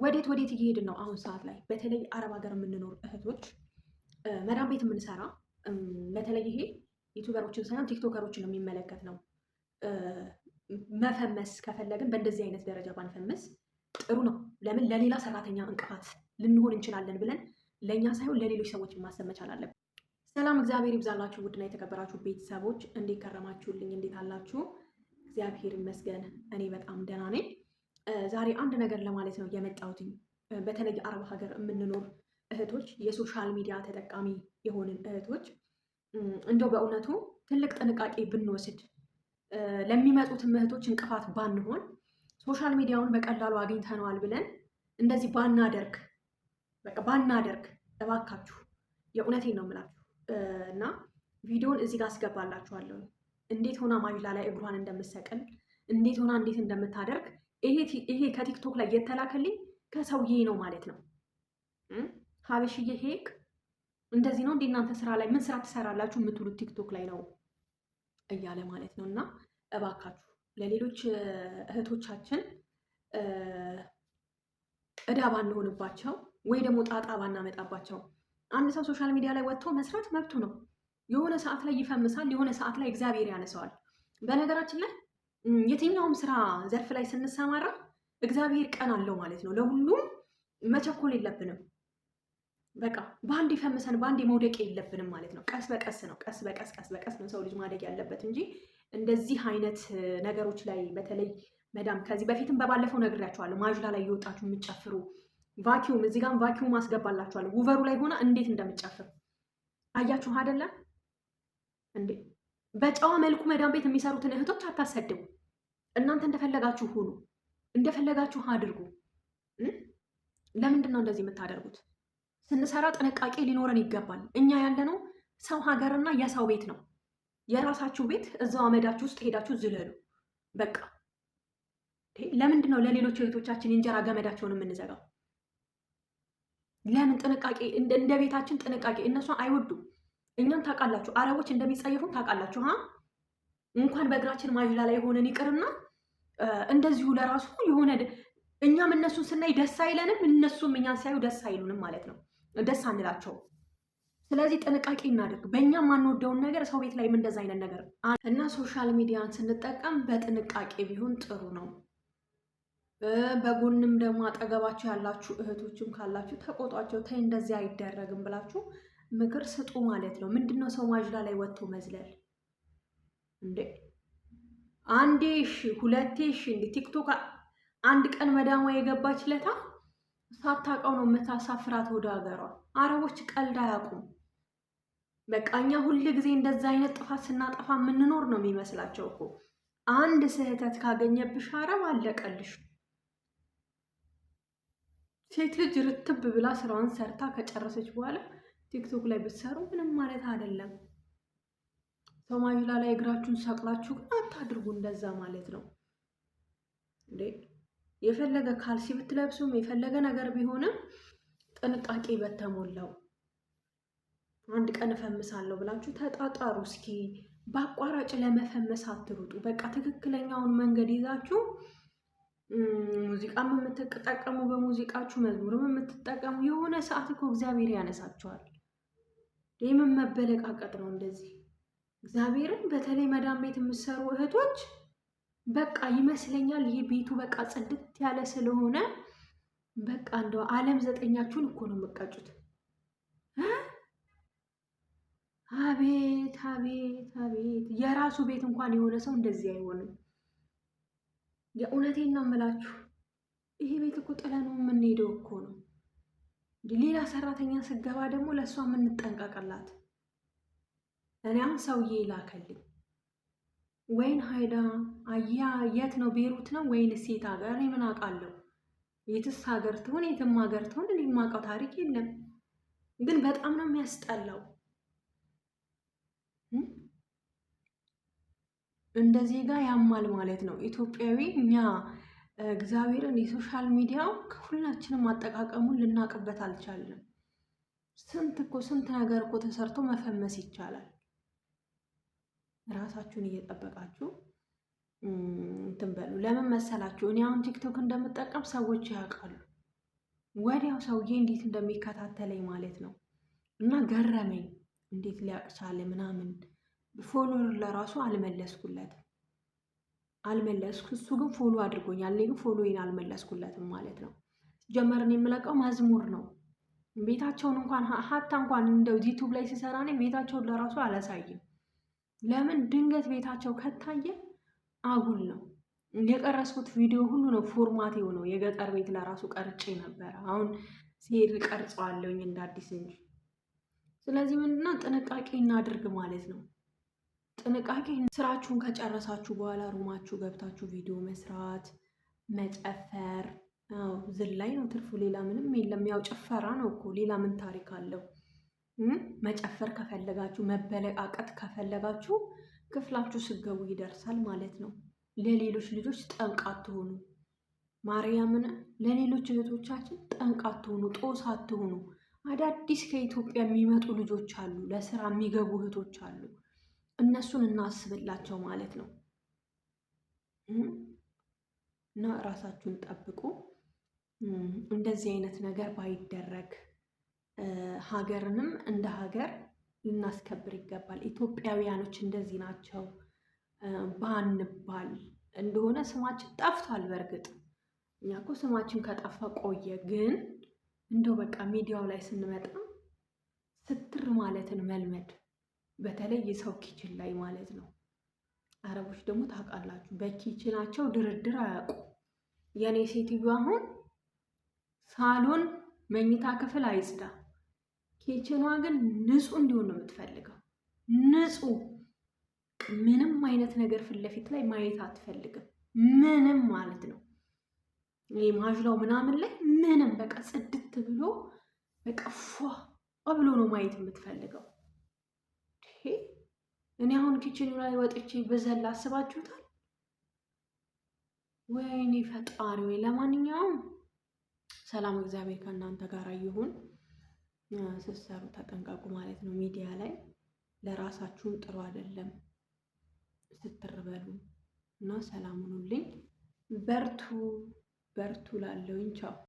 ወዴት እየሄድን ነው? አሁን ሰዓት ላይ በተለይ አረብ ሀገር የምንኖር እህቶች መዳም ቤት የምንሰራ በተለይ ይሄ ዩቱበሮችን ሳይሆን ቲክቶከሮችን የሚመለከት ነው። መፈመስ ከፈለግን በእንደዚህ አይነት ደረጃ ባንፈምስ ጥሩ ነው። ለምን ለሌላ ሰራተኛ እንቅፋት ልንሆን እንችላለን ብለን ለእኛ ሳይሆን ለሌሎች ሰዎች ማሰብ መቻል አለብን። ሰላም እግዚአብሔር ይብዛላችሁ ውድና የተከበራችሁ ቤተሰቦች እንዴት ከረማችሁልኝ? እንዴት አላችሁ? እግዚአብሔር ይመስገን እኔ በጣም ደህና ነኝ። ዛሬ አንድ ነገር ለማለት ነው የመጣሁትኝ። በተለይ አረብ ሀገር የምንኖር እህቶች፣ የሶሻል ሚዲያ ተጠቃሚ የሆንን እህቶች እንደው በእውነቱ ትልቅ ጥንቃቄ ብንወስድ ለሚመጡትም እህቶች እንቅፋት ባንሆን፣ ሶሻል ሚዲያውን በቀላሉ አግኝተነዋል ብለን እንደዚህ ባናደርግ እባካችሁ፣ የእውነቴን ነው የምላችሁ እና ቪዲዮን እዚህ ጋር አስገባላችኋለሁ። እንዴት ሆና ማጅላ ላይ እግሯን እንደምትሰቅል እንዴት ሆና እንዴት እንደምታደርግ ይሄ ከቲክቶክ ላይ የተላከልኝ ከሰውዬ ነው ማለት ነው። ሀበሽዬ ሄክ እንደዚህ ነው እንዴ እናንተ ስራ ላይ ምን ስራ ትሰራላችሁ የምትሉት ቲክቶክ ላይ ነው እያለ ማለት ነው። እና እባካችሁ ለሌሎች እህቶቻችን እዳ ባንሆንባቸው ወይ ደግሞ ጣጣ ባናመጣባቸው። አንድ ሰው ሶሻል ሚዲያ ላይ ወጥቶ መስራት መብቱ ነው። የሆነ ሰዓት ላይ ይፈምሳል፣ የሆነ ሰዓት ላይ እግዚአብሔር ያነሰዋል። በነገራችን ላይ የትኛውም ስራ ዘርፍ ላይ ስንሰማራ እግዚአብሔር ቀን አለው ማለት ነው። ለሁሉም መቸኮል የለብንም። በቃ በአንድ ፈምሰን በአንድ መውደቅ የለብንም ማለት ነው። ቀስ በቀስ ነው ሰው ልጅ ማደግ ያለበት እንጂ እንደዚህ አይነት ነገሮች ላይ በተለይ መዳም ከዚህ በፊትም በባለፈው ነግሬያቸዋለሁ። ማጅላ ላይ እየወጣችሁ የምትጨፍሩ ቫኪዩም፣ እዚህ ጋር ቫኪዩም አስገባላችኋለሁ። ውቨሩ ላይ ሆና እንዴት እንደምትጨፍር አያችሁ አይደለም እንዴ? በጨዋ መልኩ መዳም ቤት የሚሰሩትን እህቶች አታሰድቡ። እናንተ እንደፈለጋችሁ ሁኑ፣ እንደፈለጋችሁ አድርጉ። ለምንድን ነው እንደዚህ የምታደርጉት? ስንሰራ ጥንቃቄ ሊኖረን ይገባል። እኛ ያለነው ሰው ሀገርና የሰው ቤት ነው። የራሳችሁ ቤት እዛው አመዳችሁ ውስጥ ሄዳችሁ ዝለሉ። በቃ ለምንድን ነው ለሌሎች እህቶቻችን የእንጀራ ገመዳቸውን የምንዘጋው? ለምን ጥንቃቄ እንደ ቤታችን ጥንቃቄ እነሷን አይወዱም። እኛን ታውቃላችሁ፣ አረቦች እንደሚጸየፉን ታውቃላችሁ። እንኳን በእግራችን ማጅላ ላይ ሆነን ይቅርና እንደዚሁ ለራሱ የሆነ እኛም እነሱን ስናይ ደስ አይለንም፣ እነሱም እኛን ሲያዩ ደስ አይሉንም ማለት ነው። ደስ አንላቸውም። ስለዚህ ጥንቃቄ እናድርግ። በእኛ የማንወደውን ነገር ሰው ቤት ላይም እንደዛ አይነት ነገር እና ሶሻል ሚዲያን ስንጠቀም በጥንቃቄ ቢሆን ጥሩ ነው። በጎንም ደግሞ አጠገባቸው ያላችሁ እህቶችም ካላችሁ ተቆጧቸው። ተይ እንደዚህ አይደረግም ብላችሁ ምክር ስጡ ማለት ነው። ምንድነው ሰው ማጅላ ላይ ወጥቶ መዝለል እንዴ? አንዴ እሺ፣ ሁለቴ እሺ። እንዴ ቲክቶክ አንድ ቀን መዳሟ የገባች ለታ ሳታውቀው ነው የምታሳፍራት ወደ ሀገሯ። አረቦች ቀልድ አያውቁም። በቃ እኛ ሁል ጊዜ እንደዛ አይነት ጥፋት ስናጠፋ የምንኖር ነው የሚመስላቸው እኮ። አንድ ስህተት ካገኘብሽ አረብ አለቀልሽ። ሴት ልጅ ርትብ ብላ ስራዋን ሰርታ ከጨረሰች በኋላ ቲክቶክ ላይ ብትሰሩ ምንም ማለት አይደለም። ሰው ማጅላ ላይ እግራችሁን ሰቅላችሁ ግን አታድርጉ እንደዛ ማለት ነው እንዴ። የፈለገ ካልሲ ብትለብሱም የፈለገ ነገር ቢሆንም ጥንቃቄ በተሞላው። አንድ ቀን እፈምሳለሁ ብላችሁ ተጣጣሩ። እስኪ በአቋራጭ ለመፈመስ አትሩጡ። በቃ ትክክለኛውን መንገድ ይዛችሁ ሙዚቃም የምትጠቀሙ በሙዚቃችሁ፣ መዝሙርም የምትጠቀሙ የሆነ ሰዓት እኮ እግዚአብሔር ያነሳችኋል። የምን መበለቃቀጥ ነው እንደዚህ? እግዚአብሔርን በተለይ መዳም ቤት የምትሰሩ እህቶች በቃ ይመስለኛል ይሄ ቤቱ በቃ ጽድት ያለ ስለሆነ በቃ እንደው ዓለም ዘጠኛችሁን እኮ ነው የምትቀጩት። አቤት አቤት አቤት! የራሱ ቤት እንኳን የሆነ ሰው እንደዚህ አይሆንም። የእውነቴን ነው የምላችሁ። ይሄ ቤት እኮ ጥለነው የምንሄደው እኮ ነው። ሌላ ሰራተኛ ስገባ ደግሞ ለእሷ የምንጠንቀቅላት። እኔ አሁን ሰውዬ ላከልኝ ወይን ሀይዳ አያ የት ነው? ቤሩት ነው ወይን ሴት ሀገር? እኔ ምን አውቃለሁ? የትስ ሀገር ትሆን የትም ሀገር ትሆን እኔ የማውቀው ታሪክ የለም። ግን በጣም ነው የሚያስጠላው። እንደዚህ ጋር ያማል ማለት ነው። ኢትዮጵያዊ እኛ እግዚአብሔርን የሶሻል ሚዲያው ሁላችንም አጠቃቀሙን ልናቅበት አልቻለም። ስንት ነገር እኮ ተሰርቶ መፈመስ ይቻላል። ራሳችሁን እየጠበቃችሁ እንትን በሉ። ለምን መሰላችሁ? እኔ አሁን ቲክቶክ እንደምጠቀም ሰዎች ያውቃሉ። ወዲያው ሰውዬ እንዴት እንደሚከታተለኝ ማለት ነው። እና ገረመኝ። እንዴት ሊያውቅ ቻለ ምናምን። ፎሎወር ለራሱ አልመለስኩለትም። እሱ ግን ፎሎ አድርጎኛል። እኔ ግን ፎሎዬን አልመለስኩለትም ማለት ነው። ጀመርን የምለቀው መዝሙር ነው። ቤታቸውን እንኳን ሀታ እንኳን እንደው ዩቲዩብ ላይ ሲሰራ እኔ ቤታቸውን ለራሱ አላሳይም። ለምን ድንገት ቤታቸው ከታየ አጉል ነው። የቀረስኩት ቪዲዮ ሁሉ ነው ፎርማት የሆነው። የገጠር ቤት ለራሱ ቀርጬ ነበረ። አሁን ሲሄድ ቀርጸዋለሁኝ እንደ አዲስ እንጂ። ስለዚህ ምንድነው ጥንቃቄ እናድርግ ማለት ነው። ጥንቃቄ። ስራችሁን ከጨረሳችሁ በኋላ ሩማችሁ ገብታችሁ ቪዲዮ መስራት፣ መጨፈር። ዝላይ ነው ትርፉ፣ ሌላ ምንም የለም። ያው ጭፈራ ነው እኮ፣ ሌላ ምን ታሪክ አለው? መጨፈር ከፈለጋችሁ፣ መበለቃቀጥ ከፈለጋችሁ ክፍላችሁ ስገቡ ይደርሳል ማለት ነው። ለሌሎች ልጆች ጠንቅ አትሆኑ። ማርያምን ለሌሎች እህቶቻችን ጠንቅ አትሆኑ፣ ጦስ አትሆኑ። አዳዲስ ከኢትዮጵያ የሚመጡ ልጆች አሉ፣ ለስራ የሚገቡ እህቶች አሉ። እነሱን እናስብላቸው ማለት ነው። እና እራሳችሁን ጠብቁ። እንደዚህ አይነት ነገር ባይደረግ ሀገርንም እንደ ሀገር ልናስከብር ይገባል። ኢትዮጵያውያኖች እንደዚህ ናቸው ባንባል እንደሆነ ስማችን ጠፍቷል። በእርግጥ እኛ እኮ ስማችን ከጠፋ ቆየ። ግን እንደው በቃ ሚዲያው ላይ ስንመጣ ስትር ማለትን መልመድ፣ በተለይ የሰው ኪችን ላይ ማለት ነው። አረቦች ደግሞ ታውቃላችሁ በኪችናቸው ድርድር አያውቁ። የኔ ሴትዮ አሁን ሳሎን መኝታ ክፍል አይጽዳ፣ ኪችኗ ግን ንጹህ እንዲሆን ነው የምትፈልገው። ንጹህ፣ ምንም አይነት ነገር ፊት ለፊት ላይ ማየት አትፈልግም። ምንም ማለት ነው። ይሄ ማጅላው ምናምን ላይ ምንም በቃ ጽድት ብሎ በቃ ፏ ብሎ ነው ማየት የምትፈልገው። እኔ አሁን ኪችኑ ላይ ወጥቼ በዘላ አስባችሁታል? ወይኔ ፈጣሪ ወይ! ለማንኛውም ሰላም እግዚአብሔር ከእናንተ ጋር ይሁን። ስትሰሩ ተጠንቀቁ ማለት ነው። ሚዲያ ላይ ለራሳችሁም ጥሩ አይደለም። ስትርበሉ እና ሰላም ሁኑልኝ። በርቱ ላለውኝ ቻው።